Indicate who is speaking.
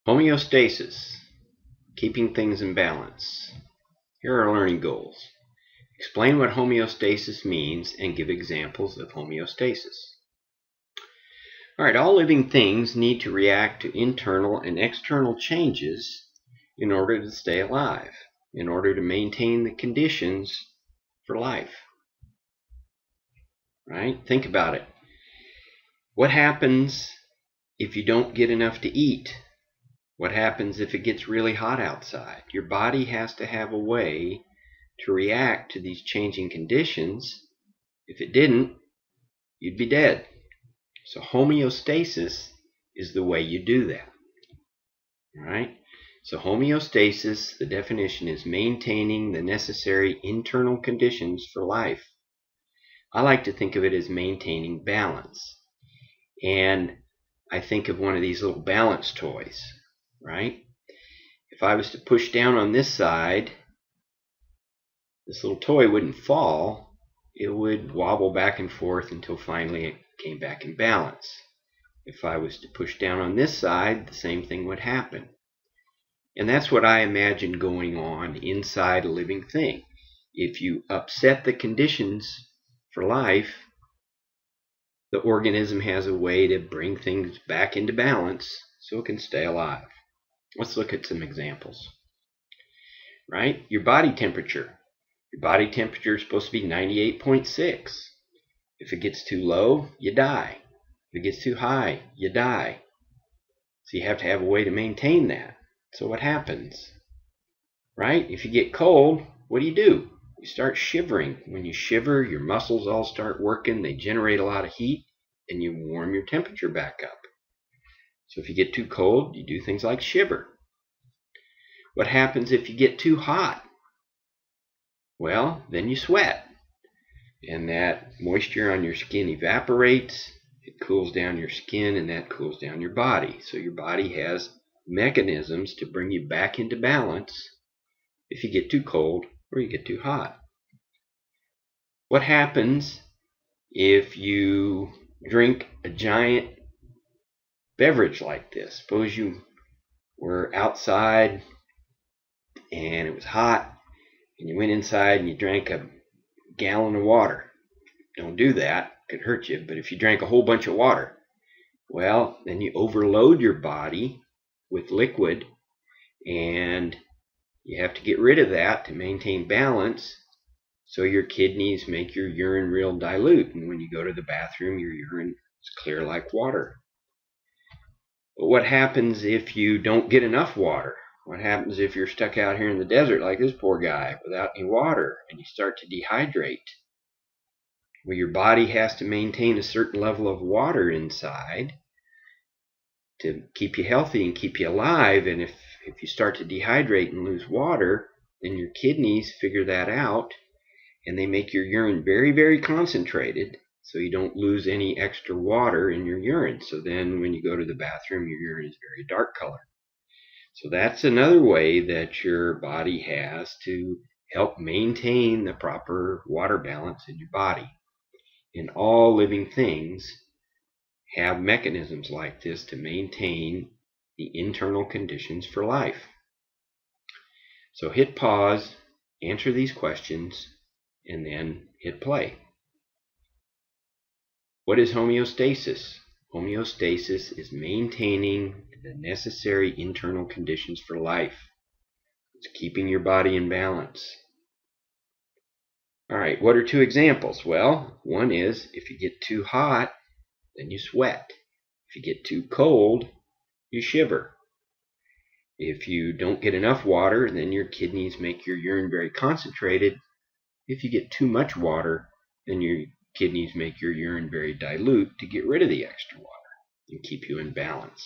Speaker 1: Homeostasis, keeping things in balance. Here are our learning goals. Explain what homeostasis means and give examples of homeostasis. Alright, all living things need to react to internal and external changes in order to stay alive, in order to maintain the conditions for life. Right? Think about it. What happens if you don't get enough to eat? What happens if it gets really hot outside? Your body has to have a way to react to these changing conditions. If it didn't, you'd be dead. So homeostasis is the way you do that. All right? So homeostasis, the definition is maintaining the necessary internal conditions for life. I like to think of it as maintaining balance. And I think of one of these little balance toys, right? If I was to push down on this side, this little toy wouldn't fall. It would wobble back and forth until finally it came back in balance. If I was to push down on this side, the same thing would happen. And that's what I imagine going on inside a living thing. If you upset the conditions for life, the organism has a way to bring things back into balance so it can stay alive. Let's look at some examples. Right? Your body temperature. Your body temperature is supposed to be 98.6. If it gets too low, you die. If it gets too high, you die. So you have to have a way to maintain that. So what happens? Right? If you get cold, what do? You start shivering. When you shiver, your muscles all start working. They generate a lot of heat, and you warm your temperature back up. So if you get too cold, you do things like shiver. What happens if you get too hot? Well, then you sweat. And that moisture on your skin evaporates. It cools down your skin, and that cools down your body. So your body has mechanisms to bring you back into balance if you get too cold or you get too hot. What happens if you drink a giant beverage like this? Suppose you were outside and it was hot and you went inside and you drank a gallon of water. Don't do that. It could hurt you. But if you drank a whole bunch of water, well, then you overload your body with liquid, and you have to get rid of that to maintain balance, so your kidneys make your urine real dilute, and when you go to the bathroom, your urine is clear like water. But what happens if you don't get enough water? What happens if you're stuck out here in the desert like this poor guy without any water, and you start to dehydrate? Well, your body has to maintain a certain level of water inside to keep you healthy and keep you alive. And if you start to dehydrate and lose water, then your kidneys figure that out, and they make your urine very, very concentrated so you don't lose any extra water in your urine. So then when you go to the bathroom, your urine is very dark color. So that's another way that your body has to help maintain the proper water balance in your body. And all living things have mechanisms like this to maintain the internal conditions for life. So hit pause, answer these questions, and then hit play. What is homeostasis? Homeostasis is maintaining the necessary internal conditions for life. It's keeping your body in balance. All right, what are two examples? Well, one is if you get too hot, then you sweat. If you get too cold, you shiver. If you don't get enough water, then your kidneys make your urine very concentrated. If you get too much water, then your kidneys make your urine very dilute to get rid of the extra water and keep you in balance.